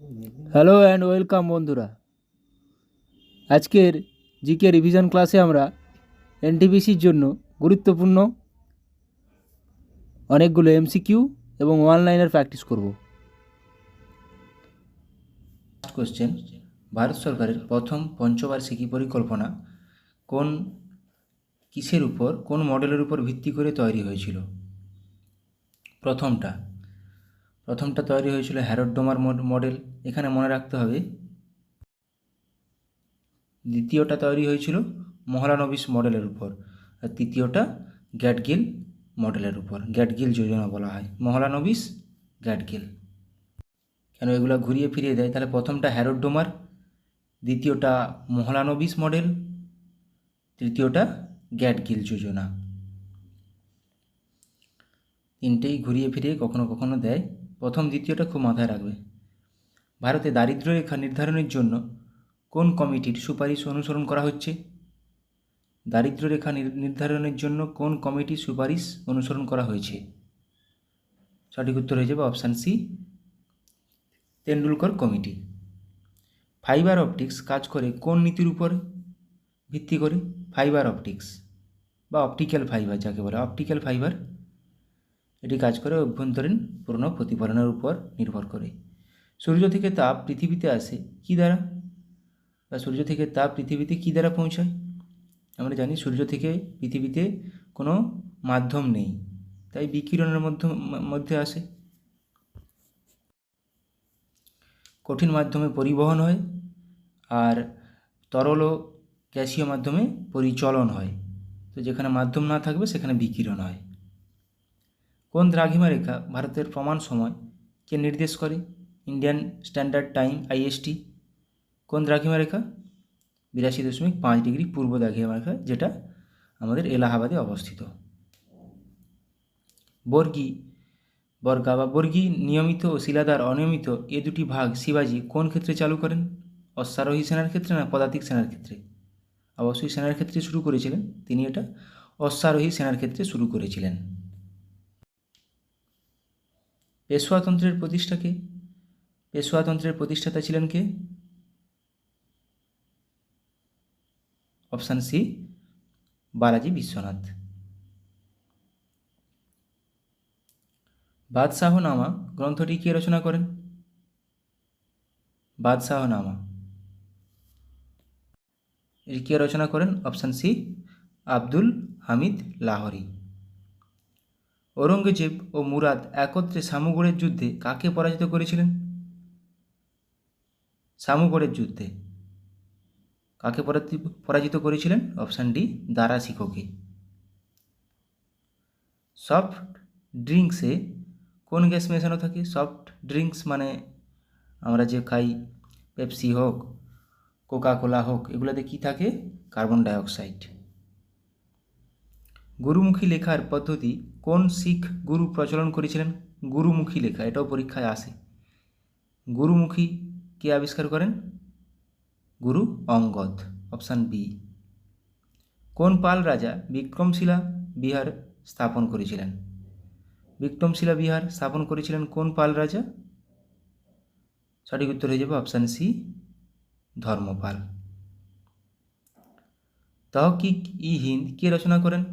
Hello and welcome বন্ধুরা। আজকের GK revision ক্লাসে আমরা এনটিপিসির জন্য গুরুত্বপূর্ণ অনেকগুলো এমসিকিউ এবং ওয়ান লাইনার প্র্যাকটিস করব। ফার্স্ট কোশ্চেন, ভারত সরকারের প্রথম পঞ্চবার্ষিকী পরিকল্পনা কিসের উপর, কোন মডেলের উপর ভিত্তি করে তৈরি হয়েছিল? প্রথমটা তৈরি হয়েছিল হ্যারোড ডোমার মডেল, এখানে মনে রাখতে হবে। দ্বিতীয়টা তৈরি হয়েছিল মহলানবিশ মডেলের উপর, আর তৃতীয়টা গ্যাটগিল মডেলের উপর। গ্যাটগিল যোজনা বলা হয়, মহলানবিশ গ্যাটগিল। কেন এগুলো ঘুরিয়ে ফিরিয়ে দেয়? তাহলে প্রথমটা হ্যারোড ডোমার, দ্বিতীয়টা মহলানবিশ মডেল, তৃতীয়টা গ্যাটগিল যোজনা। তিনটেই ঘুরিয়ে ফিরিয়ে কখনো কখনো দেয়। প্রথম দ্বিতীয়টা খুব মাথায় রাখবে। ভারতে দারিদ্র্য রেখা নির্ধারণের জন্য কোন কমিটির সুপারিশ অনুসরণ করা হচ্ছে? দারিদ্র্য রেখা নির্ধারণের জন্য কোন কমিটির সুপারিশ অনুসরণ করা হয়েছে? সঠিক উত্তর হয়ে যাবে option C, Tendulkar committee. Fibre optics কাজ করে কোন নীতির উপর ভিত্তি করে? ফাইবার অপটিক্স বা অপটিক্যাল ফাইবার যাকে বলে, অপটিক্যাল ফাইবার, এটি কাজ করে অভ্যন্তরীণ পূর্ণ প্রতিফলনের উপর নির্ভর করে। সূর্য থেকে তাপ পৃথিবীতে আসে কী দ্বারা, বা সূর্য থেকে তাপ পৃথিবীতে কী দ্বারা পৌঁছায়? আমরা জানি সূর্য থেকে পৃথিবীতে কোনো মাধ্যম নেই, তাই বিকিরণের মধ্যে আসে। কঠিন মাধ্যমে পরিবহন হয়, আর তরল ও গ্যাসীয় মাধ্যমে পরিচলন হয়। তো যেখানে মাধ্যম না থাকবে সেখানে বিকিরণ হয়। কোন দ্রাঘিমা রেখা ভারতের প্রমাণ সময়কে নির্দেশ করে? Indian standard time, IST. কোন দ্রাঘিমা রেখা? 82.5 ডিগ্রি পূর্ব দ্রাঘিমা রেখা, যেটা আমাদের এলাহাবাদে অবস্থিত। বর্গী নিয়মিত ও শিলাদার অনিয়মিত, এ দুটি ভাগ শিবাজি কোন ক্ষেত্রে চালু করেন? অশ্বারোহী সেনার ক্ষেত্রে না পদাতিক সেনার ক্ষেত্রে? অবশ্যই সেনার ক্ষেত্রে শুরু করেছিলেন তিনি, এটা অশ্বারোহী সেনার ক্ষেত্রে শুরু করেছিলেন। পেশওয়াতন্ত্রের প্রতিষ্ঠাতা ছিলেন কে? Option C, Balaji Vishwanath. বাদশাহনামা গ্রন্থটি কে রচনা করেন? বাদশাহনামা এটি কে রচনা করেন? Option C, Abdul Hamid Lahori. ঔরঙ্গজেব ও মুরাদ একত্রে শামুগড়ের যুদ্ধে কাকে পরাজিত করেছিলেন? শামুগড়ের যুদ্ধে কাকে পরাজিত করেছিলেন? অপশান ডি, দারা শিকোকে। সফট ড্রিঙ্কসে কোন গ্যাস মেশানো থাকে? সফট ড্রিঙ্কস মানে আমরা যে খাই, পেপসি হোক, কোকাকোলা হোক, এগুলোতে কি থাকে? Carbon dioxide. গুরুমুখী লেখার পদ্ধতি কোন শিখ গুরু প্রচলন করেছিলেন? গুরুমুখী লেখা, এটাও পরীক্ষায় আসে। গুরুমুখী কে আবিষ্কার করেন? গুরু অঙ্গদ। Option B. কোন পাল রাজা বিক্রমশিলা বিহার স্থাপন করেছিলেন? বিক্রমশিলা বিহার স্থাপন করেছিলেন কোন পাল রাজা? সঠিক উত্তর হয়ে যাবে অপশান সি, ধর্মপাল। তহকিক ই হিন্দ কে রচনা করেন?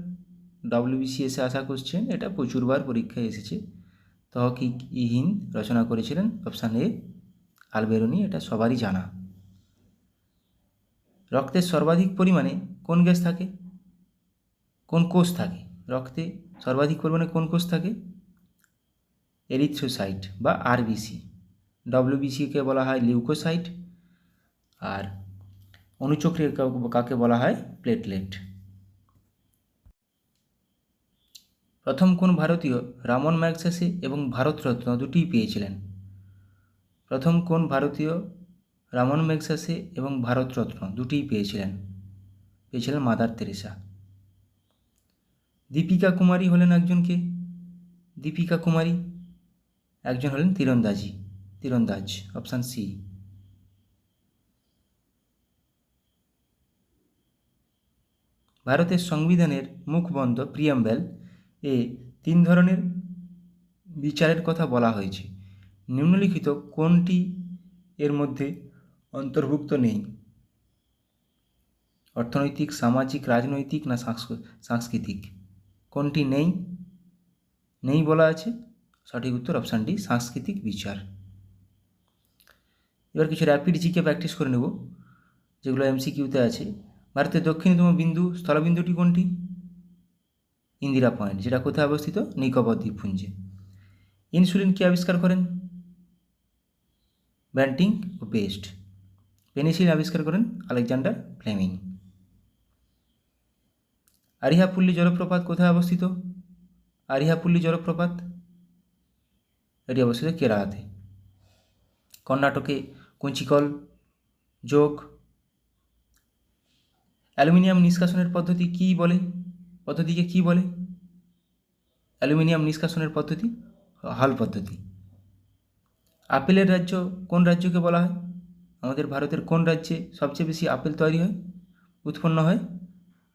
ডব্লিউবিসিএসে আসা কোশ্চেন, এটা প্রচুরবার পরীক্ষায় এসেছে। তহকিক ই হিন্দ রচনা করেছিলেন অপশান এ, আলবেরুনি, এটা সবারই জানা। রক্তের সর্বাধিক পরিমাণে কোন গ্যাস থাকে, কোন কোষ থাকে? রক্তে সর্বাধিক পরিমাণে কোন কোষ থাকে? এরিথ্রোসাইট বা আরবিসি। ডব্লিউবিসিকে বলা হয় লিউকোসাইট, আর অনুচক্রিয়া কাকে বলা হয়? প্লেটলেট। প্রথম কোন ভারতীয় রামন ম্যাগসেসে এবং ভারতরত্ন দুটিই পেয়েছিলেন? প্রথম কোন ভারতীয় রামন ম্যাগসেসে এবং ভারতরত্ন দুটিই পেয়েছিলেন মাদার তেরেসা। দীপিকা কুমারী হলেন একজনকে? দীপিকা কুমারী একজন হলেন তীরন্দাজ। Option C. ভারতের সংবিধানের মুখবন্ধ প্রিয়াম্বল এ 3 ধরনের বিচারের কথা বলা হয়েছে। নিম্নলিখিত কোনটি এর মধ্যে অন্তর্ভুক্ত নেই? অর্থনৈতিক, সামাজিক, রাজনৈতিক না সাংস্কৃতিক? কোনটি নেই? নেই বলা আছে। সঠিক উত্তর অপশান ডি, সাংস্কৃতিক বিচার। এবার কিছু র্যাপিড জিকে প্র্যাকটিস করে নেব, যেগুলো এমসিকিউতে আছে। ভারতের দক্ষিণতম স্থলবিন্দুটি কোনটি? ইন্দিরা পয়েন্ট, যেটা কোথায় অবস্থিত? নিকোবর দ্বীপপুঞ্জে। ইনসুলিন কে আবিষ্কার করেন? ব্যান্টিং ও পেস্ট। পেনিসিলিন আবিষ্কার করেন আলেকজান্ডার ফ্লেমিং। আরিহাপুল্লি জলপ্রপাত কোথায় অবস্থিত? আরিহাপুল্লি জলপ্রপাত, এটি অবস্থিত কেরালাতে। কর্ণাটকে কুঞ্চিকল যোগ। অ্যালুমিনিয়াম নিষ্কাশনের পদ্ধতিকে কী বলে? অ্যালুমিনিয়াম নিষ্কাশনের পদ্ধতি হল পদ্ধতি। আপেলের রাজ্য কোন রাজ্যকে বলা হয়? আমাদের ভারতের কোন রাজ্যে সবচেয়ে বেশি আপেল তৈরি হয়, উৎপন্ন হয়?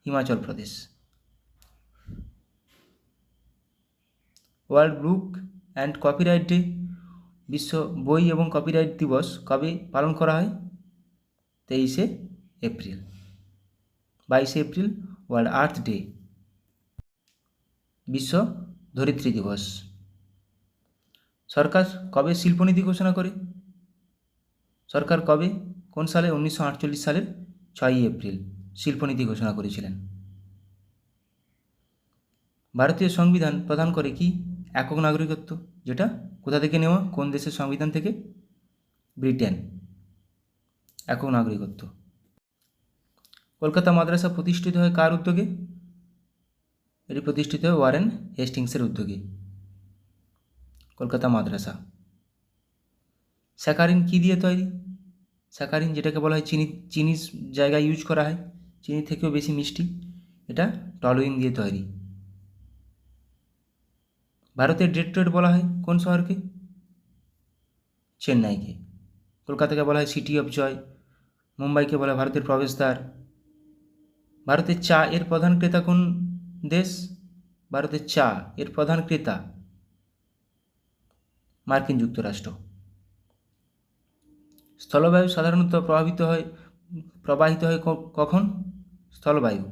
Himachal Pradesh. World book and copyright day, বিশ্ব বই এবং কপিরাইট দিবস কবে পালন করা হয়? 23শে এপ্রিল। 22শে এপ্রিল ওয়ার্ল্ড আর্থ ডে, বিশ্ব ধরিত্রী দিবস। সরকার কবে শিল্পনীতি ঘোষণা করে? সরকার কবে, কোন সালে? 1948 সালের 6ই এপ্রিল শিল্পনীতি ঘোষণা করেছিলেন। ভারতীয় সংবিধান প্রদান করে কি? একক নাগরিকত্ব, যেটা কোথা থেকে নেওয়া? কোন দেশের সংবিধান থেকে? ব্রিটেন। একক নাগরিকত্ব। কলকাতা মাদ্রাসা প্রতিষ্ঠিত হয় কার উদ্যোগে? এটি প্রতিষ্ঠিত হয় ওয়ারেন হেস্টিংসের উদ্যোগে। কলকাতা মাদ্রাসা। স্যাকারিন কী দিয়ে তৈরি? স্যাকারিন, যেটাকে বলা হয় চিনির জায়গায় ইউজ করা হয়, চিনির থেকেও বেশি মিষ্টি, এটা টলুইন দিয়ে তৈরি। ভারতের ডেট্রয়েট বলা হয় কোন শহরকে? চেন্নাইকে। কলকাতাকে বলা হয় সিটি অফ জয়, মুম্বাইকে বলা হয় ভারতের প্রবেশদ্বার। ভারতের চা এর প্রধান ক্রেতা কোন দেশ? ভারতের চা এর প্রধান ক্রেতা মার্কিন যুক্তরাষ্ট্র। স্থলবায়ু সাধারণত প্রবাহিত হয় কখন? স্থলবায়ু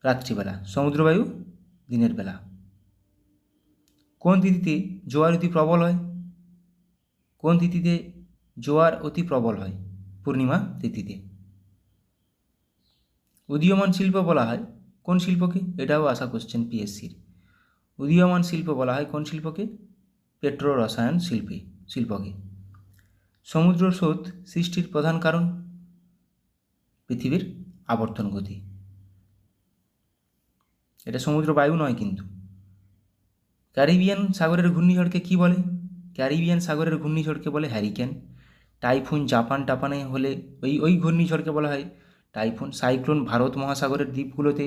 রাত্রিবেলা, সমুদ্রবায়ু দিনের বেলা। কোন তিথিতে জোয়ার অতি প্রবল হয়? কোন তিথিতে জোয়ার অতি প্রবল হয়? পূর্ণিমা তিথিতে। উদীয়মান শিল্প বলা হয় কোন শিল্পকে? এটাও আসা কোশ্চেন পিএসসির। উদীয়মান শিল্প বলা হয় কোন শিল্পকে? পেট্রো রসায়ন শিল্পকে। সমুদ্র স্রোত সৃষ্টির প্রধান কারণ? পৃথিবীর আবর্তন গতি। এটা সমুদ্র বায়ু নয় কিন্তু। ক্যারিবিয়ান সাগরের ঘূর্ণিঝড়কে কি বলে? ক্যারিবিয়ান সাগরের ঘূর্ণিঝড়কে বলে হ্যারিকেন। টাইফুন টাপানে হলে ওই ঘূর্ণিঝড়কে বলা হয় টাইফুন। সাইক্লোন ভারত মহাসাগরের দ্বীপগুলোতে,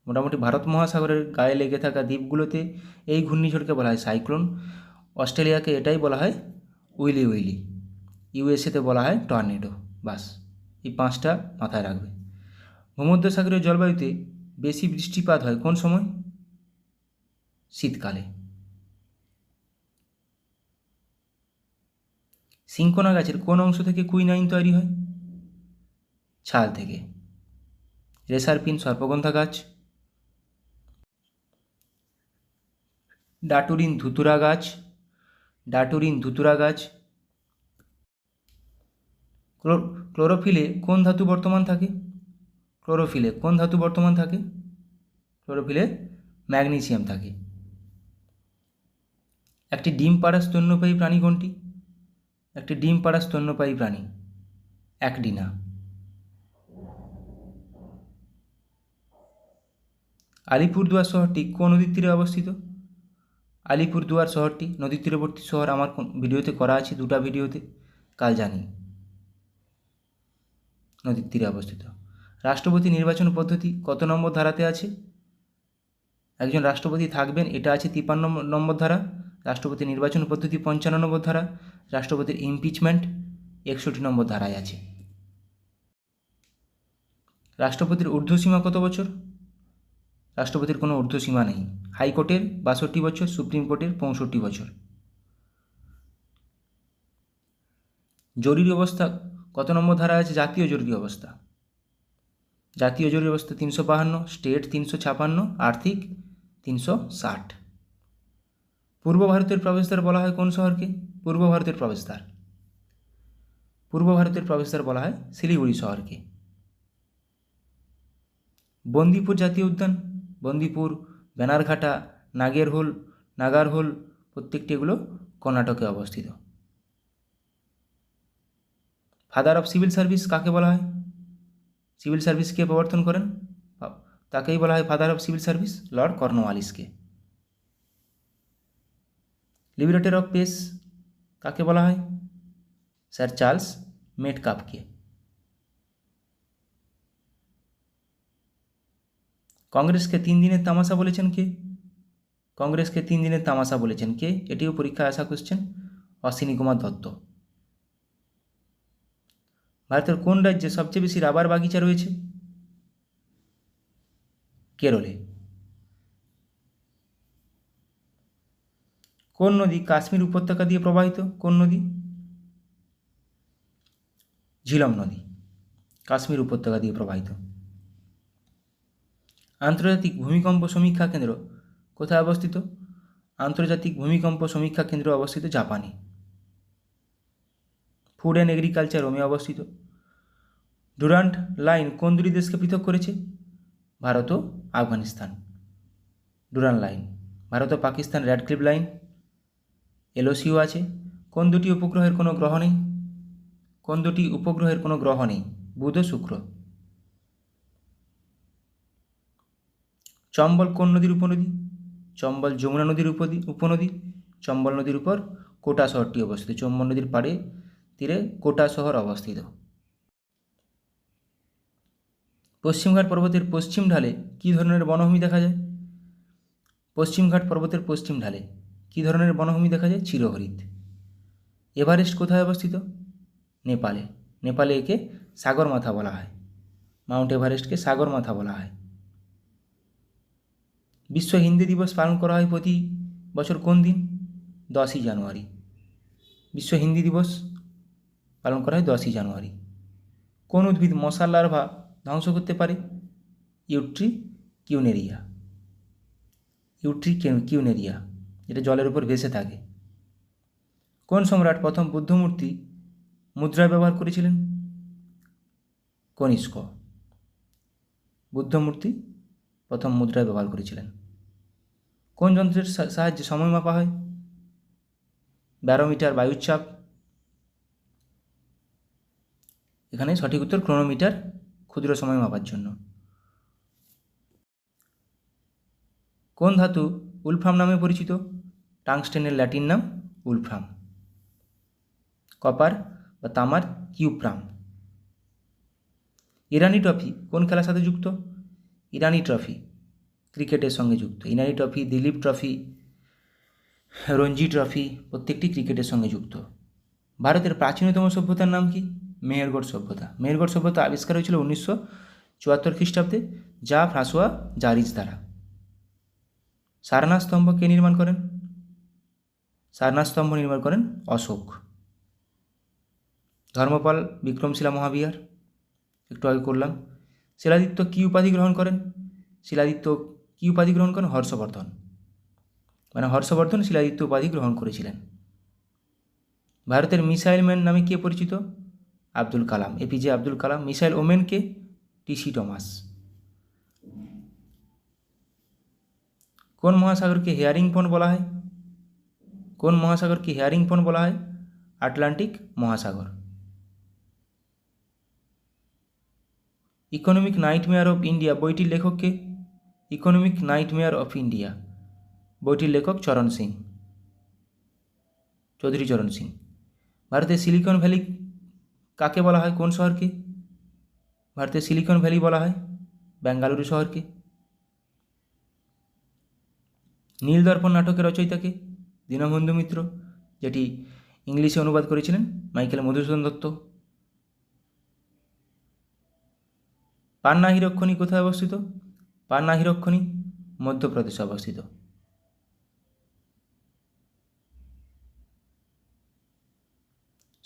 মোটামুটি ভারত মহাসাগরের গায়ে লেগে থাকা দ্বীপগুলোতে এই ঘূর্ণিঝড়কে বলা হয় সাইক্লোন। অস্ট্রেলিয়াকে এটাই বলা হয় উইলি। ইউএসএতে বলা হয় টর্নেডো। বাস, এই 5টা মাথায় রাখবে। ভূমধ্যসাগরীয় জলবায়ুতে বেশি বৃষ্টিপাত হয় কোন সময়? শীতকালে। সিনকোনা গাছের কোন অংশ থেকে কুইনাইন তৈরি হয়? ছাল থেকে। রেসারপিন সর্পগন্ধা গাছ। ডাটুরিন ধুতুরা গাছ। ক্লোরোফিলে কোন ধাতু বর্তমান থাকে? ক্লোরোফিলে ম্যাগনেসিয়াম থাকে। একটি ডিম পাড়া স্তন্যপায়ী প্রাণী কোনটি? অ্যাকডিনা। আলিপুরদুয়ার শহরটি কোন নদীর তীরে অবস্থিত? আলিপুরদুয়ার শহরটি নদীর তীরবর্তী শহর, আমার ভিডিওতে করা আছে, 2টা ভিডিওতে, কাল জানি। নদীর তীরে অবস্থিত। রাষ্ট্রপতি নির্বাচন পদ্ধতি কত নম্বর ধারাতে আছে? একজন রাষ্ট্রপতি থাকবেন, এটা আছে 53 নম্বর ধারা। রাষ্ট্রপতি নির্বাচন পদ্ধতি 55 নম্বর ধারা। রাষ্ট্রপতির ইমপিচমেন্ট 61 নম্বর ধারায় আছে। রাষ্ট্রপতির ঊর্ধ্বসীমা কত বছর? রাষ্ট্রপতির কোনো ঊর্ধ্বসীমা নেই। হাইকোর্টের 62 বছর, সুপ্রিম কোর্টের 65 বছর। জরুরি অবস্থা কত নম্বর ধারা আছে? জাতীয় জরুরি অবস্থা। জাতীয় জরুরি অবস্থা 352, স্টেট 356, আর্থিক 360। পূর্ব ভারতের প্রবেশদ্বার বলা হয় কোন শহরকে? পূর্ব ভারতের প্রবেশদ্বার। পূর্ব ভারতের প্রবেশদ্বার বলা হয় শিলিগুড়ি শহরকে। বন্দিপুর জাতীয় উদ্যান, বন্দিপুর, ব্যানারঘাটা, নাগারহোল প্রত্যেকটি এগুলো কর্ণাটকে অবস্থিত। ফাদার অফ সিভিল সার্ভিস কাকে বলা হয়? সিভিল সার্ভিস কে প্রবর্তন করেন? তাকেই বলা হয় father of civil service, lord কর্নওয়ালিসকে। লিবারেটর অফ পেস কাকে বলা হয়? স্যার চার্লস মেটকাফকে। কংগ্রেসকে 3 দিনের তামাশা বলেছেন কে? কংগ্রেসকে 3 দিনের তামাশা বলেছেন কে? এটিও পরীক্ষায় আসা কোশ্চেন, অশ্বিনী কুমার দত্ত। ভারতের কোন রাজ্যে সবচেয়ে বেশি রাবার বাগিচা রয়েছে? কেরলে। কোন নদী কাশ্মীর উপত্যকা দিয়ে প্রবাহিত? কোন নদী? ঝিলম নদী কাশ্মীর উপত্যকা দিয়ে প্রবাহিত। আন্তর্জাতিক ভূমিকম্প সমীক্ষা কেন্দ্র কোথায় অবস্থিত? আন্তর্জাতিক ভূমিকম্প সমীক্ষা কেন্দ্র অবস্থিত জাপানে। ফুড অ্যান্ড এগ্রিকালচার রোমে অবস্থিত। ডুরান্ট লাইন কোন দুটি দেশকে পৃথক করেছে? ভারত ও আফগানিস্তান। Durand line. ভারত ও পাকিস্তান র্যাডক্লিফ লাইন, এলওসিও আছে। কোন দুটি উপগ্রহের কোনো গ্রহ নেই? কোন দুটি উপগ্রহের কোনো গ্রহ নেই? বুধ ও শুক্র। চম্বল কোন নদীর উপনদী? চম্বল যমুনা নদীর উপনদী। চম্বল নদীর উপর কোটা শহরটি অবস্থিত। চম্বল নদীর পাড়ে তীরে কোটা শহর অবস্থিত। পশ্চিমঘাট পর্বতের পশ্চিম ঢালে কী ধরনের বনভূমি দেখা যায়? পশ্চিমঘাট পর্বতের পশ্চিম ঢালে কী ধরনের বনভূমি দেখা যায়? চিরহরিৎ। এভারেস্ট কোথায় অবস্থিত? নেপালে। নেপালে একে সাগরমাথা বলা হয়। মাউন্ট এভারেস্টকে সাগরমাথা বলা হয়। বিশ্ব হিন্দি দিবস পালন করা হয় প্রতি বছর কোন দিন? 10ই জানুয়ারি। বিশ্ব হিন্দি দিবস পালন করা হয় 10ই জানুয়ারি। কোন উদ্ভিদ মশার লার্ভা ধ্বংস করতে পারে? ইউট্রিকিউনেরিয়া। ইউট্রিকিউনেরিয়া, যেটা জলের উপর ভেসে থাকে। কোন সম্রাট প্রথম বুদ্ধমূর্তি মুদ্রায় ব্যবহার করেছিলেন? কনিষ্ক। বুদ্ধমূর্তি প্রথম মুদ্রায় ব্যবহার করেছিলেন। কোন যন্ত্রের সাহায্যে সময় মাপা হয়? ব্যারোমিটার, বায়ুচাপ। এখানে সঠিক উত্তর ক্রোনোমিটার, ক্ষুদ্র সময় মাপার জন্য। কোন ধাতু উলফ্রাম নামে পরিচিত? টাংস্টেনের ল্যাটিন নাম উলফ্রাম। কপার বা তামার কিউপ্রাম। ইরানি ট্রফি কোন খেলার সাথে যুক্ত? ইরানি ট্রফি ক্রিকেটের সঙ্গে যুক্ত। Irani trophy, Dilip trophy, Ranji trophy প্রত্যেকটি ক্রিকেটের সঙ্গে যুক্ত। ভারতের প্রাচীনতম সভ্যতার নাম কি? মেহেরগড় সভ্যতা। মেহেরগড় সভ্যতা আবিষ্কার হয়েছিল 1974 খ্রিস্টাব্দে, যা ফ্রাঁসোয়া জারিজ দ্বারা। সারনাথ স্তম্ভ কে নির্মাণ করেন? সারনাথ স্তম্ভ নির্মাণ করেন অশোক। ধর্মপাল বিক্রমশিলা মহাবিহার একটু আগে করলাম। শিলাদিত্য কী উপাধি গ্রহণ করেন? শিলাদিত্য কী উপাধি গ্রহণ করেন? হর্ষবর্ধন। মানে হর্ষবর্ধন শিলাদিত্য উপাধি গ্রহণ করেছিলেন। ভারতের মিসাইল ম্যান নামে কে পরিচিত? আব্দুল কালাম, এপিজে আব্দুল কালাম। মিসাইল ওমেন কে? টিসি টমাস। কোন মহাসাগরকে হেয়ারিং পন্ড বলা হয়? কোন মহাসাগরকে হেয়ারিং পন্ড বলা হয়? আটলান্টিক মহাসাগর। ইকোনমিক নাইটমেয়ার অফ ইন্ডিয়া বইটির লেখক কে? ইকোনমিক নাইটমেয়ার অফ ইন্ডিয়া বইটির লেখক চরণ সিং, চৌধুরী চরণ সিং। ভারতের সিলিকন ভ্যালি কাকে বলা হয়? কোন শহরকে? ভারতের সিলিকন ভ্যালি বলা হয় বেঙ্গালুরু শহরকে। নীলদর্পণ নাটকের রচয়িতাকে? দীনবন্ধু মিত্র, যেটি ইংলিশে অনুবাদ করেছিলেন মাইকেল মধুসূদন দত্ত। পান্না হীরকখনি কোথায় অবস্থিত? পান্না হীরকখনি মধ্যপ্রদেশে অবস্থিত।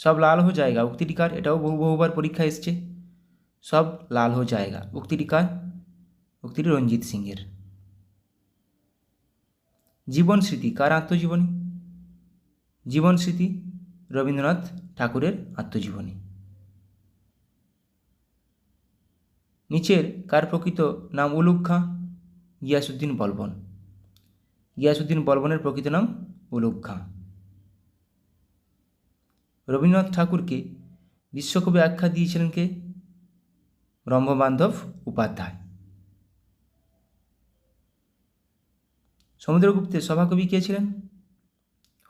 সব লাল হো জায়গা উক্তিটি কার? এটাও বহুবার পরীক্ষা এসছে। সব লাল হো জায়গা উক্তিটি কার? উক্তিটি রঞ্জিত সিংয়ের। জীবন স্মৃতি কার আত্মজীবনী? জীবন স্মৃতি রবীন্দ্রনাথ ঠাকুরের আত্মজীবনী। নিচের কার প্রকৃত নাম উলুগ খাঁ? গিয়াসউদ্দিন বলবন। গিয়াসউদ্দিন বলবনের প্রকৃত নাম উলুগ খাঁ। রবীন্দ্রনাথ ঠাকুরকে বিশ্বকবি আখ্যা দিয়েছিলেন কে? ব্রহ্মবান্ধব উপাধ্যায়। সমুদ্রগুপ্তের সভাকবি কে ছিলেন?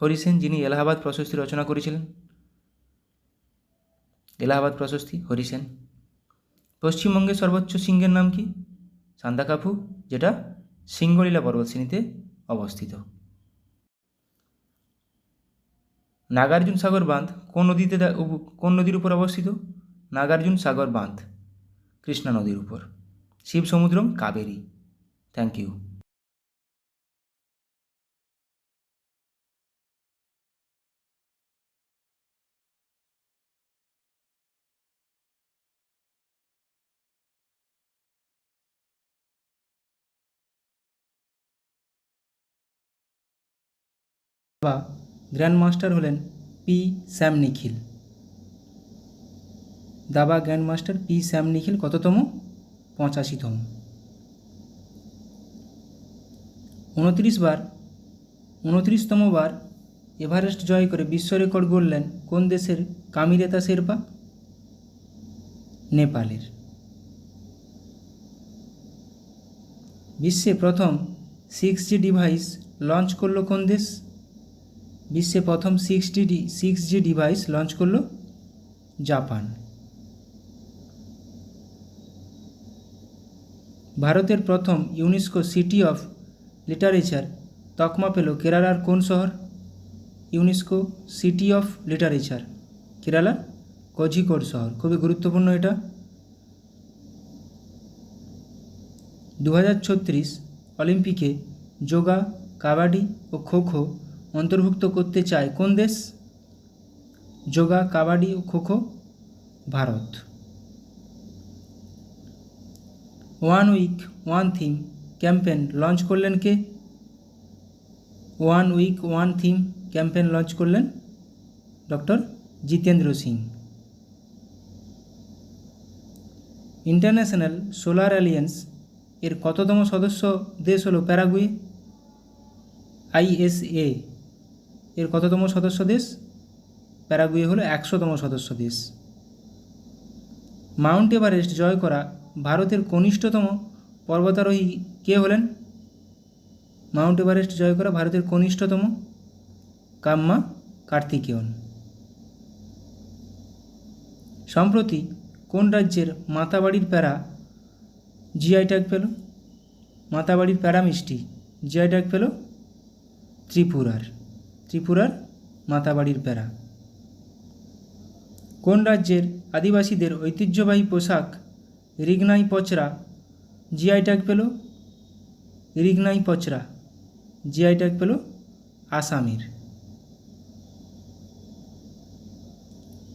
হরিসেন, যিনি এলাহাবাদ প্রশস্তি রচনা করেছিলেন। এলাহাবাদ প্রশস্তি হরিসেন। পশ্চিমবঙ্গের সর্বোচ্চ শৃঙ্গের নাম কি? সান্দাকাফু, যেটা সিঙ্গলীলা পর্বতশ্রেণীতে অবস্থিত। নাগার্জুন সাগর বাঁধ কোন নদীর উপর অবস্থিত? নাগার্জুন সাগর বাঁধ কৃষ্ণা নদীর উপর। Shivasamudram Kaveri. Thank you. বা গ্র্যান্ড মাস্টার হলেন পি শ্যাম নিখিল। দাবা grandmaster P Shyam Nikhil কততম? 85তম। 29তম বার এভারেস্ট জয় করে বিশ্ব রেকর্ড গড়লেন কোন দেশের কামিরেতা শেরপা? নেপালের। বিশ্বে প্রথম 6G ডিভাইস লঞ্চ করলো কোন দেশ? বিশ্বে প্রথম 6G ডিভাইস লঞ্চ করলো জাপান। ভারতের প্রথম ইউনেস্কো সিটি অফ লিটারেচার তকমা পেল কেরালার কোন শহর? ইউনেস্কো সিটি অফ লিটারেচার কেরালার কোঝিকোড শহর। খুবই গুরুত্বপূর্ণ এটা। 2036 অলিম্পিকে যোগা, কাবাডি ও খোখো অন্তর্ভুক্ত করতে চায় কোন দেশ? যোগা, কাবাডি ও khokho Bharat. One week one theme campaign launch করলেন কে? One week one theme campaign launch করলেন doctor Jitendra Singh. International solar alliance এর কততম সদস্য দেশ হলো প্যারাগুয়ে? ISA এর কততম সদস্য দেশ? প্যারাগুয়ে হলো 100তম সদস্য দেশ। মাউন্ট এভারেস্ট জয় করা ভারতের কনিষ্ঠতম পর্বতারোহী কে হলেন? মাউন্ট এভারেস্ট জয় করা ভারতের কনিষ্ঠতম কাম্মা কার্তিকেয়ন। সম্প্রতি কোন রাজ্যের মাতাবাড়ির প্যারা জিআই ট্যাগ পেল? মাতাবাড়ির প্যারা মিষ্টি জিআই ট্যাগ পেল ত্রিপুরার মাতাবাড়ির প্যারা। কোন রাজ্যের আদিবাসীদের ঐতিহ্যবাহী পোশাক রিগনাই পচরা জিআই ট্যাগ পেল? রিগনাই পচরা জিআই ট্যাগ পেল আসামের।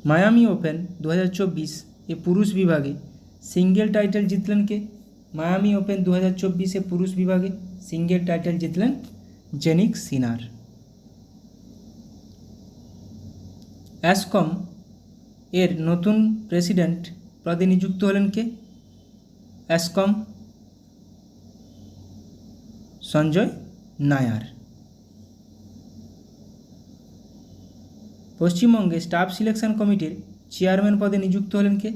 মায়ামি ওপেন 2024 এ পুরুষ বিভাগে সিঙ্গেল টাইটেল জিতলেন কে? মায়ামি ওপেন 2024 পুরুষ বিভাগে সিঙ্গেল টাইটেল জিতলেন জেনিক সিনার। অ্যাসকম এর নতুন প্রেসিডেন্ট পদে নিযুক্ত হলেন কে? অ্যাসকম সঞ্জয় নায়ার। পশ্চিমবঙ্গে স্টাফ সিলেকশন কমিটির চেয়ারম্যান পদে নিযুক্ত হলেন কে?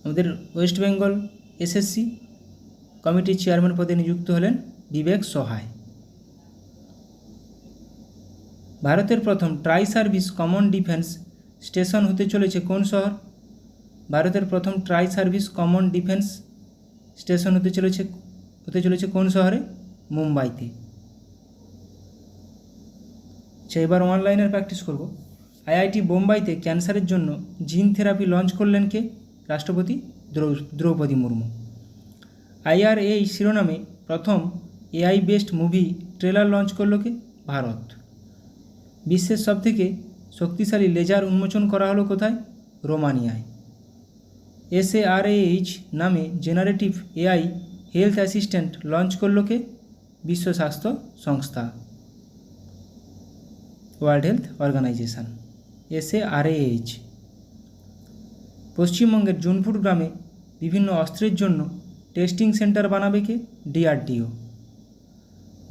আমাদের ওয়েস্ট বেঙ্গল SSC কমিটির চেয়ারম্যান পদে নিযুক্ত হলেন বিবেক সহায়। ভারতের প্রথম try service common defence station হতে চলেছে কোন শহর? ভারতের প্রথম try service common defence station হতে চলেছে কোন শহরে? মুম্বাইতে। আচ্ছা, এবার অনলাইনের প্র্যাকটিস করব। IIT বোম্বাইতে ক্যান্সারের জন্য জিন থেরাপি লঞ্চ করলেন কে? রাষ্ট্রপতি দ্রৌপদী মুর্মু। IRA শিরোনামে প্রথম AI based movie trailer launch করল কে? ভারত। বিশ্বের সবথেকে শক্তিশালী লেজার উন্মোচন করা হলো কোথায়? রোমানিয়ায়। SARAH নামে generative AI health assistant launch করল কে? বিশ্ব স্বাস্থ্য সংস্থা, ওয়ার্ল্ড হেলথ অর্গানাইজেশন, SARAH। পশ্চিমবঙ্গের জুনপুর গ্রামে বিভিন্ন অস্ত্রের জন্য টেস্টিং সেন্টার বানাবে কে? DRDO।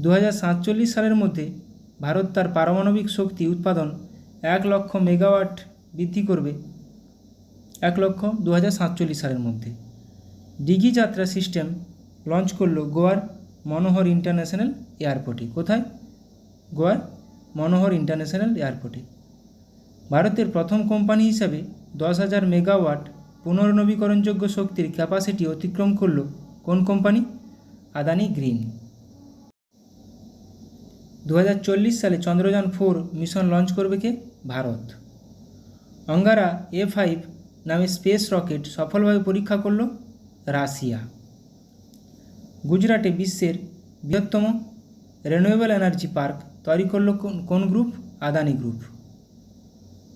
2047 সালের মধ্যে ভারত তার পারমাণবিক শক্তি উৎপাদন 1 লক্ষ মেগাওয়াট বৃদ্ধি করবে। 1 লক্ষ 2047 সালের মধ্যে। ডিগি যাত্রা সিস্টেম লঞ্চ করলো গোয়ার মনোহর ইন্টারন্যাশনাল এয়ারপোর্টে। কোথায়? গোয়ার মনোহর ইন্টারন্যাশনাল এয়ারপোর্টে। ভারতের প্রথম কোম্পানি হিসাবে 10,000 মেগাওয়াট পুনর্নবীকরণযোগ্য শক্তির ক্যাপাসিটি অতিক্রম করল কোন কোম্পানি? আদানি গ্রিন। 2040 সালে চন্দ্রযান 4 মিশন লঞ্চ করবে কে? ভারত। অঙ্গারা A5 নামে স্পেস রকেট সফলভাবে পরীক্ষা করল রাশিয়া। গুজরাটে বিশ্বের বৃহত্তম রিনিউয়েবল এনার্জি পার্ক তৈরি করল কোন গ্রুপ? আদানি গ্রুপ।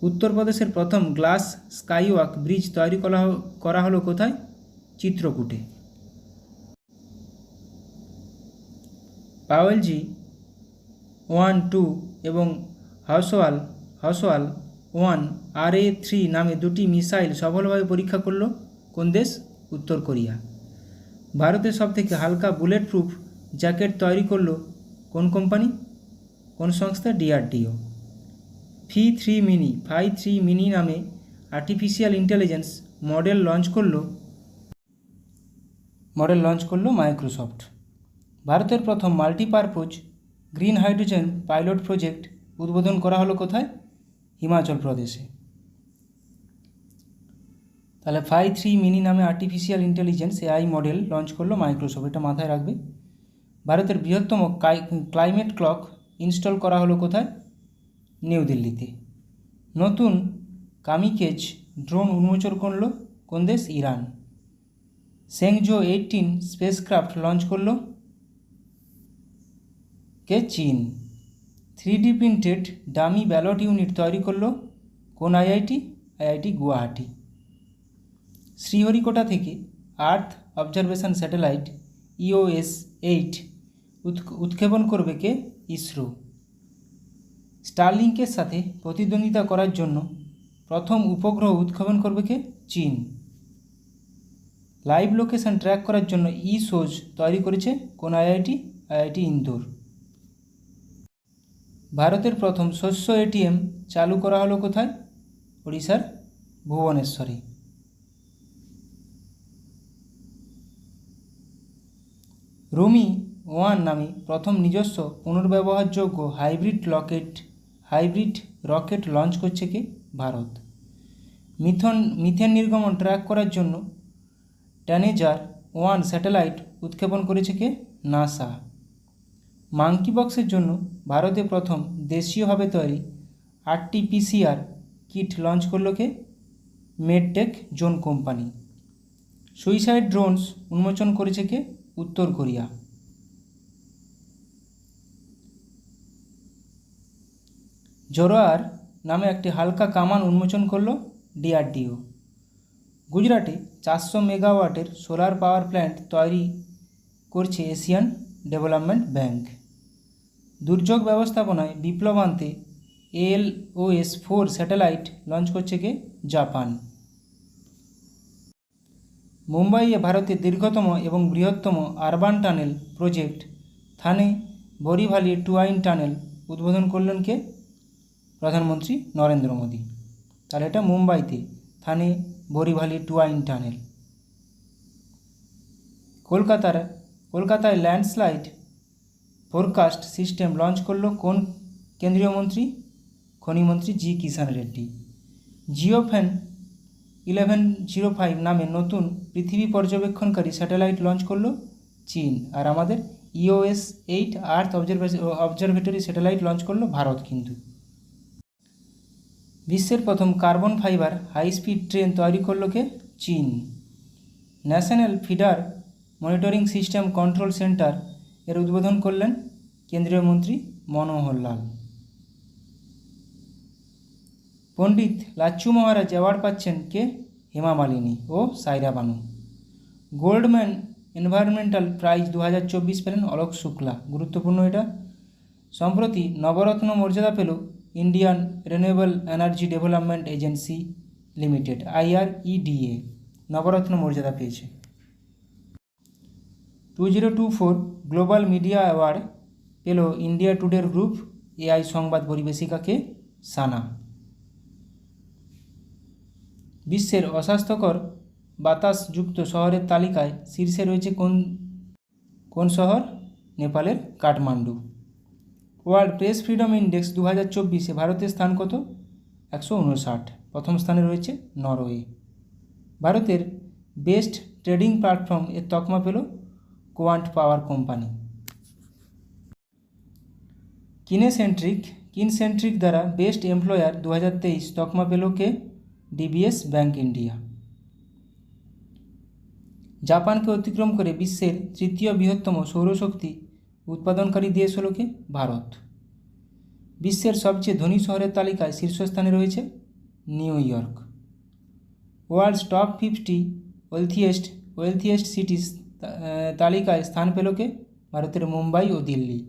উত্তরপ্রদেশের প্রথম গ্লাস স্কাইওয়াক ব্রিজ তৈরি করা হলো কোথায়? চিত্রকূটে। পাওয়েলজি 1, 2 এবং হাউসওয়াল 1 RA3 নামে দুটি মিসাইল সফলভাবে পরীক্ষা করল কোন দেশ? উত্তর কোরিয়া। ভারতের সবথেকে হালকা বুলেট প্রুফ জ্যাকেট তৈরি করল কোন কোম্পানি? কোন সংস্থা? DRDO। Phi 3 মিনি নামে আর্টিফিশিয়াল ইন্টেলিজেন্স মডেল লঞ্চ করলো মাইক্রোসফট। ভারতের প্রথম multipurpose green hydrogen pilot project উদ্বোধন করা হলো কোথায়? হিমাচল প্রদেশে। তাহলে Phi 3 মিনি নামে artificial intelligence AI model launch করলো মাইক্রোসফট, এটা মাথায় রাখবে। ভারতের বৃহত্তম ক্লাইমেট ক্লক ইনস্টল করা হলো কোথায়? নিউ দিল্লিতে। নতুন কামিকেজ ড্রোন উন্মোচন করল কোন দেশ? ইরান। সেংজো 18 স্পেসক্রাফট লঞ্চ করল কে? চীন। 3D printed dummy ballot unit তৈরি করলো কোন IIT? IIT গুয়াহাটি। শ্রীহরিকোটা থেকে আর্থ অবজারভেশন স্যাটেলাইট EOS 8 উৎক্ষেপণ করবে কে? ইসরো। স্টারলিংকের সাথে প্রতিদ্বন্দ্বিতা করার জন্য প্রথম উপগ্রহ উৎক্ষেপণ করবে কে? চীন। লাইভ লোকেশন ট্র্যাক করার জন্য eSOZ তৈরি করেছে কোন IIT? IIT ইন্দোর। ভারতের প্রথম শস্য ATM চালু করা হলো কোথায়? ওড়িশার ভুবনেশ্বরে। রুমি 1 নামে প্রথম নিজস্ব পুনর্ব্যবহারযোগ্য হাইব্রিড রকেট লঞ্চ করছে কে? ভারত। মিথেন নির্গমন ট্র্যাক করার জন্য ট্যানেজার 1 স্যাটেলাইট উৎক্ষেপণ করেছে কে? নাসা। মাঙ্কি বক্সের জন্য ভারতে প্রথম দেশীয়ভাবে তৈরি RT-PCR কিট লঞ্চ করল কে? Medtech zone company. Suicide drones উন্মোচন করেছে কে? উত্তর কোরিয়া। জোরোয়ার নামে একটি হালকা কামান উন্মোচন করল DRDO। গুজরাটে 400 মেগাওয়াটের সোলার পাওয়ার প্ল্যান্ট তৈরি করছে এশিয়ান ডেভেলপমেন্ট ব্যাংক। দুর্যোগ ব্যবস্থাপনায় বিপ্লব আনতে ALOS 4 স্যাটেলাইট লঞ্চ করছে কে? জাপান। মুম্বাইয়ে ভারতের দীর্ঘতম এবং বৃহত্তম আরবান টানেল প্রজেক্ট থানে বোরিভালি টুয়াইন টানেল উদ্বোধন করলেন কে? প্রধানমন্ত্রী নরেন্দ্র মোদী। তাহলে এটা মুম্বাইতে থানে বোরিভালি টুয়াইন টানেল। কলকাতায় ল্যান্ডস্লাইড ফোরকাস্ট সিস্টেম লঞ্চ করলো কোন কেন্দ্রীয় মন্ত্রী? খনিমন্ত্রী জি কিষাণ রেড্ডি। জিওফেন 1105 নামে নতুন পৃথিবী পর্যবেক্ষণকারী স্যাটেলাইট লঞ্চ করলো চীন। আর আমাদের EOS 8 earth observatory satellite launch করলো ভারত। কিন্তু বিশ্বের প্রথম carbon fibre high speed train তৈরি করলো কে? চীন। National feeder monitoring system control centre এর উদ্বোধন করলেন কেন্দ্রীয় মন্ত্রী মনোহর লাল। পণ্ডিত লাচ্ছু মহারাজ অ্যাওয়ার্ড পাচ্ছেন কে? হেমা মালিনী ও সাইরা বানু। গোল্ডম্যান এনভায়রনমেন্টাল প্রাইজ 2024 পেলেন অলোক শুক্লা। গুরুত্বপূর্ণ এটা। সম্প্রতি নবরত্ন মর্যাদা পেল Indian renewable energy development agency limited, IREDA নবরত্ন মর্যাদা পেয়েছে। 2024 গ্লোবাল মিডিয়া অ্যাওয়ার্ড পেল ইন্ডিয়া টুডের গ্রুপ AI সংবাদ পরিবেশিকাকে সানা। বিশ্বের অস্বাস্থ্যকর বাতাসযুক্ত শহরের তালিকায় শীর্ষে রয়েছে কোন শহর? নেপালের Kathmandu. World press freedom index 2024-এ ভারতের স্থান কত? 159। প্রথম স্থানে রয়েছে নরওয়ে। ভারতের বেস্ট ট্রেডিং প্ল্যাটফর্ম এর তকমা পেল কোয়ান্ট পাওয়ার কোম্পানি। কিনসেন্ট্রিক দ্বারা বেস্ট এমপ্লয়ার 2023 তকমা পেল কে? DBS bank India. জাপানকে অতিক্রম করে বিশ্বের তৃতীয় বৃহত্তম সৌরশক্তি উৎপাদনকারী দেশ হল কে? ভারত। বিশ্বের সবচেয়ে ধনী শহরের তালিকায় শীর্ষস্থানে রয়েছে New York. World's top 50 wealthiest cities তালিকায় স্থান পেল কে? ভারতের মুম্বাই ও দিল্লি।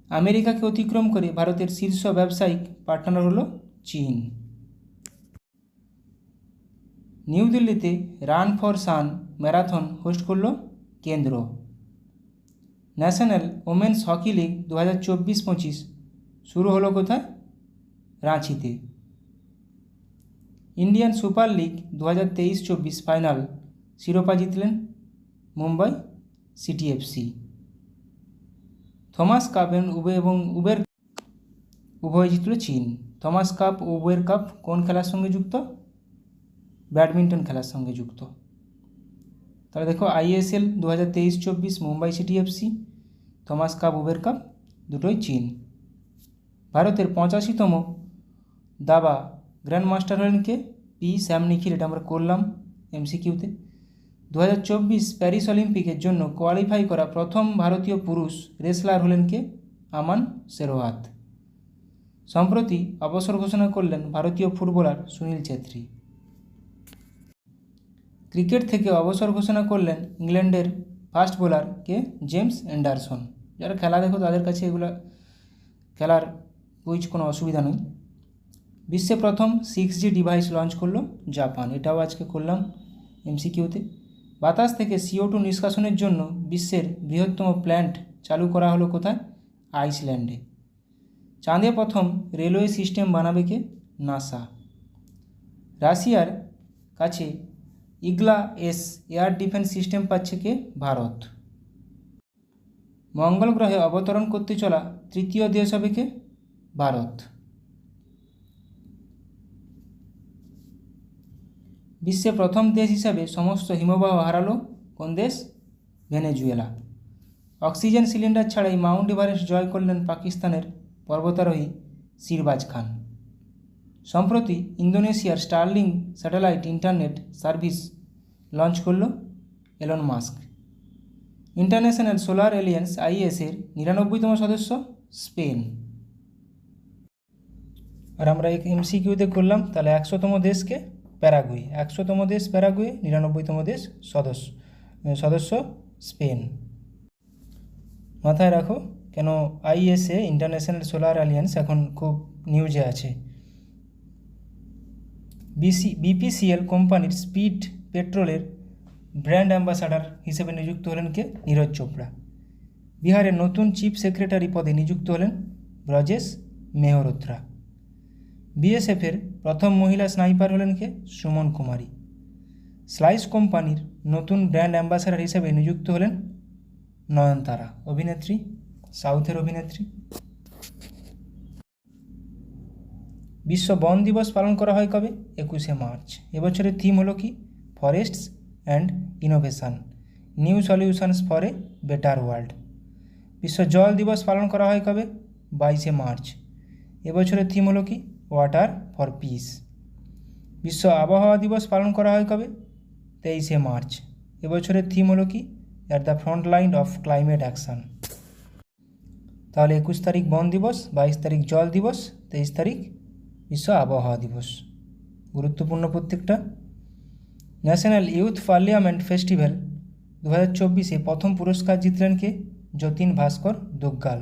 আমেরিকাকে অতিক্রম করে ভারতের শীর্ষ ব্যবসায়িক পার্টনার হল চীন। নিউ দিল্লিতে run for sun marathon host করল কেন্দ্র। ন্যাশনাল ওমেন্স হকি লিগ 2024-25 শুরু হলো কোথায়? রাঁচিতে। ইন্ডিয়ান সুপার লিগ 2023-24 ফাইনাল শিরোপা জিতলেন Mumbai city FC। Thomas cup এবং উবের উভয় জিতল চীন। থমাস কাপ ও উবের কাপ কোন খেলার সঙ্গে যুক্ত? ব্যাডমিন্টন খেলার সঙ্গে যুক্ত। তাহলে দেখো ISL 2023-24 Mumbai city FC, Thomas cup Uber cup দুটোই চীন। ভারতের 85তম দাবা গ্র্যান্ড মাস্টার হলেন কে? P স্যাম নিখিল। এটা আমরা করলাম MCQতে। 2024 প্যারিস অলিম্পিকের জন্য কোয়ালিফাই করা প্রথম ভারতীয় পুরুষ রেসলার হলেন কে? আমান শেরওয়াত। সম্প্রতি অবসর ঘোষণা করলেন ভারতীয় ফুটবলার সুনীল ছেত্রী। ক্রিকেট থেকে অবসর ঘোষণা করলেন ইংল্যান্ডের ফাস্ট বোলার কে? James Anderson. যারা খেলা দেখো তাদের কাছে এগুলো খেলার কুইজ কোনো অসুবিধা নেই। বিশ্বে প্রথম 6G ডিভাইস লঞ্চ করলো জাপান। এটাও আজকে করলাম MCQতে। বাতাস থেকে CO2 নিষ্কাশনের জন্য বিশ্বের বৃহত্তম প্ল্যান্ট চালু করা হলো কোথায়? আইসল্যান্ডে। চাঁদে প্রথম রেলওয়ে সিস্টেম বানাবে কে? নাসা। রাশিয়ার কাছে ইগলা-S এয়ার ডিফেন্স সিস্টেম পাচ্ছে কে? ভারত। মঙ্গল গ্রহে অবতরণ করতে চলা তৃতীয় দেশ হবে কে? ভারত। বিশ্বে প্রথম দেশ হিসাবে সমস্ত হিমবাহ হারালো কোন দেশ? ভেনেজুয়েলা। অক্সিজেন সিলিন্ডার ছাড়াই মাউন্ট এভারেস্ট জয় করলেন পাকিস্তানের পর্বতারোহী শিরবাজ খান। সম্প্রতি ইন্দোনেশিয়ার Starlink satellite internet service launch করল Elon Musk. International solar alliance IS-এর 99তম সদস্য স্পেন। আর আমরা MCQতে করলাম তাহলে 100তম দেশকে প্যারাগুয়ে। 100তম দেশ প্যারাগুয়ে, 99তম দেশ সদস্য স্পেন। মাথায় রাখো কেন IS-এ ইন্টারন্যাশনাল সোলার অ্যালিয়েন্স এখন খুব নিউজে আছে। BPCL কোম্পানির স্পিড পেট্রোলের ব্র্যান্ড অ্যাম্বাসাডার হিসেবে নিযুক্ত হলেন কে? নীরজ চোপড়া। বিহারের নতুন চিফ সেক্রেটারি পদে নিযুক্ত হলেন ব্রজেশ মেহরোত্রা। BSF-এর প্রথম মহিলা স্নাইপার হলেন কে? সুমন কুমারী। স্লাইস কোম্পানির নতুন ব্র্যান্ড অ্যাম্বাসাডার হিসেবে নিযুক্ত হলেন নয়নতারা, অভিনেত্রী, সাউথের অভিনেত্রী। বিশ্ব বন দিবস পালন করা হয় কবে? 21শে মার্চ। এবছরের থিম হলো কি? Forests and innovation, new solutions for a better world. বিশ্ব জল দিবস পালন করা হয় কবে? 22শে মার্চ। এবছরের থিম হলো কি? Water for piece. বিশ্ব আবহাওয়া দিবস পালন করা হয় কবে? 23শে মার্চ। এবছরের থিম হলো কি? At the front line of climate action. তাহলে 21 তারিখ বন দিবস, 22 তারিখ জল দিবস, 23 তারিখ বিশ্ব আবহাওয়া দিবস। গুরুত্বপূর্ণ প্রত্যেকটা। ন্যাশনাল ইউথ পার্লামেন্ট ফেস্টিভ্যাল 2024-এ প্রথম পুরস্কার জিতলেন কে? যতীন ভাস্কর দুগ্গাল।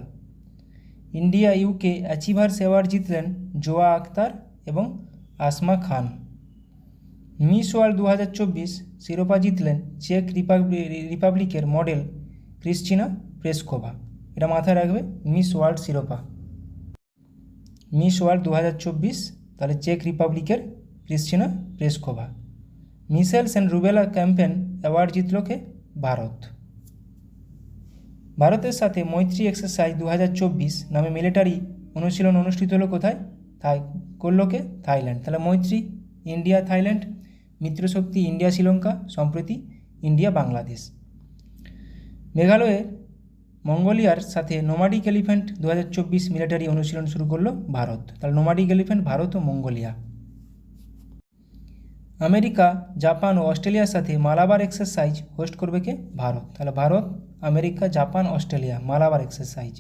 ইন্ডিয়া ইউকে অ্যাচিভার্স অ্যাওয়ার্ড জিতলেন জোয়া আক্তার এবং আসমা খান। মিস ওয়ার্ল্ড 2024 শিরোপা জিতলেন চেক রিপাবলিকের মডেল ক্রিস্টিনা প্লেসকোভা। এটা মাথায় রাখবে, মিস ওয়ার্ল্ড শিরোপা। মিস ওয়ার্ল্ড 2024 তাহলে চেক রিপাবলিকের Krystyna Pyszkova. Measles and rubella campaign award জিতল কে? ভারত। ভারতের সাথে মৈত্রী এক্সারসাইজ 2024 নামে মিলিটারি অনুশীলন অনুষ্ঠিত হলো কোথায়? করলো কে? থাইল্যান্ড। তাহলে মৈত্রী ইন্ডিয়া থাইল্যান্ড, মিত্রশক্তি ইন্ডিয়া শ্রীলঙ্কা, সম্প্রতি ইন্ডিয়া বাংলাদেশ। মেঘালয়ের মঙ্গোলিয়ার সাথে নোমাডিক এলিফ্যান্ট 2024 মিলিটারি অনুশীলন শুরু করলো ভারত। তাহলে নোমাডিক এলিফ্যান্ট ভারত ও মঙ্গোলিয়া। আমেরিকা, জাপান ও অস্ট্রেলিয়ার সাথে মালাবার এক্সারসাইজ হোস্ট করবে কে? ভারত। তাহলে Bharat, America, Japan, Australia Malabar exercise.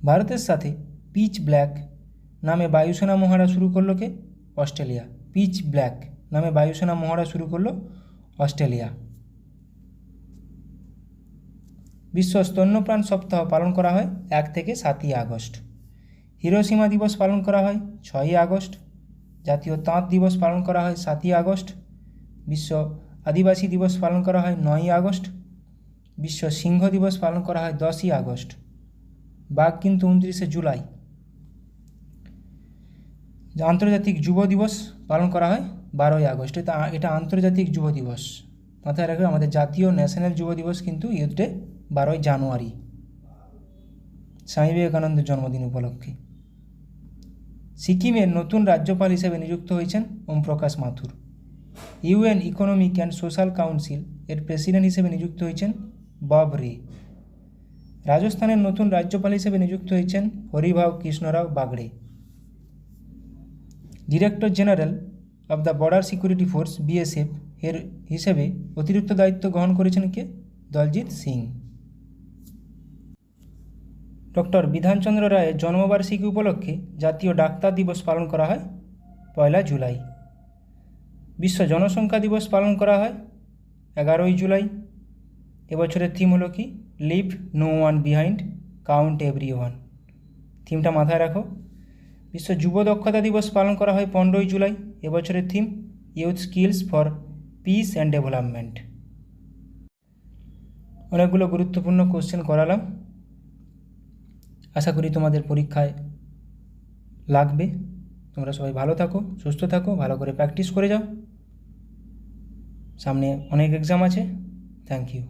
ভারতের সাথে পিচ ব্ল্যাক নামে বায়ুসেনা মহড়া শুরু করলো কে? অস্ট্রেলিয়া। পিচ ব্ল্যাক নামে বায়ুসেনা মহড়া শুরু করলো অস্ট্রেলিয়া। বিশ্ব স্তন্যপান সপ্তাহ পালন করা হয় 1 থেকে 7ই আগস্ট। হিরোশিমা দিবস পালন করা হয় 6ই আগস্ট। জাতীয় তাঁত দিবস পালন করা হয় 7ই আগস্ট। বিশ্ব আদিবাসী দিবস পালন করা হয় 9ই আগস্ট। বিশ্ব সিংহ দিবস পালন করা হয় 10ই আগস্ট। বাঘ কিন্তু 29শে জুলাই। আন্তর্জাতিক যুব দিবস পালন করা হয় 12ই আগস্ট। এটা আন্তর্জাতিক যুব দিবস। মাথায় রাখবে, আমাদের জাতীয় ন্যাশনাল যুব দিবস কিন্তু ইউথ ডে 12ই জানুয়ারি, স্বামী বিবেকানন্দের জন্মদিন উপলক্ষে। সিকিমের নতুন রাজ্যপাল হিসেবে নিযুক্ত হয়েছেন Om Prakash Mathur. UN economic and social council এর প্রেসিডেন্ট হিসেবে নিযুক্ত হয়েছেন বব রে। রাজস্থানের নতুন রাজ্যপাল হিসেবে নিযুক্ত হয়েছেন Haribhau Krishnarao Bagde. Director general of the border security force BSF এর হিসেবে অতিরিক্ত দায়িত্ব গ্রহণ করেছেন কে? দলজিৎ সিং। ডক্টর বিধানচন্দ্র রায়ের জন্মবার্ষিকী উপলক্ষে জাতীয় ডাক্তার দিবস পালন করা হয় 1 জুলাই। বিশ্ব জনসংখ্যা দিবস পালন করা হয় 11ই জুলাই। এবছরের থিম হলো কি? Leave no one behind, count every one. থিমটা মাথায় রাখো। বিশ্ব যুব দক্ষতা দিবস পালন করা হয় 15ই জুলাই। এবছরের theme youth skills for piece and development. অনেকগুলো গুরুত্বপূর্ণ কোশ্চেন করালাম, আশা করি তোমাদের পরীক্ষায় লাগবে। তোমরা সবাই ভালো থাকো, সুস্থ থাকো, ভালো করে প্র্যাকটিস করে যাও। সামনে অনেক এক্সাম আছে। Thank you.